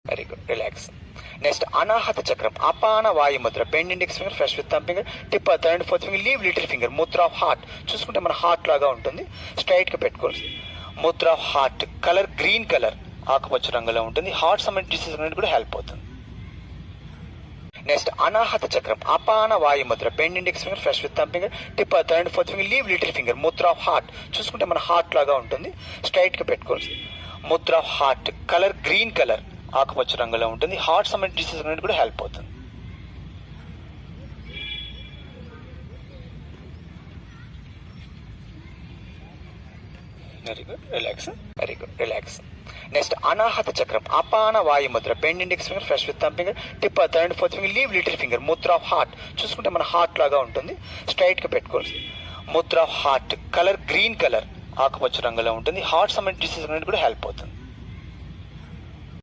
Very good, relax. Next అనాహత చక్రం, అపాన వాయు ముద్ర. Bend index finger, fresh with thumb finger, tip third and fourth finger, leave little finger. ముద్ర of heart చూసుకుంటే మన హార్ట్ లాగా ఉంటుంది, స్ట్రైట్ గా పెట్టుకోవచ్చు. ముద్ర of heart, colour green colour, ఆకుపచ్చ రంగులో ఉంటుంది. హార్ట్ సంబంధించిన డిసీజ్ అనేది కూడా హెల్ప్ అవుతుంది. నెక్స్ట్ అనాహత చక్రం, అపాన వాయు ముద్ర. Bend index finger, fresh with thumb finger, tip third and fourth finger, leave little finger. ముద్ర ఆఫ్ హార్ట్ చూసుకుంటే మన హార్ట్ లాగా ఉంటుంది, స్ట్రైట్ గా పెట్టుకోవచ్చు. ముద్ర of heart, colour green colour, ఆకుపచ్చ రంగులో ఉంటుంది. హార్ట్ సంబంధించిన డిసీజ్ అనేది కూడా హెల్ప్ అవుతుంది. Very good, relax. Very good, relax. Next అనాహత చక్రం, అపాన వాయు ముద్ర. Bend index finger, fresh with thumb finger, tip third and fourth finger, leave little finger. ముద్ర ఆఫ్ హార్ట్ చూసుకుంటే మన హార్ట్ లాగా ఉంటుంది, స్ట్రైట్ గా పెట్టుకోవచ్చు. ముద్ర of heart, colour green colour, ఆకుపచ్చ రంగులో ఉంటుంది. హార్ట్ సంబంధించిన డిసీజ్ అనేది కూడా హెల్ప్ అవుతుంది.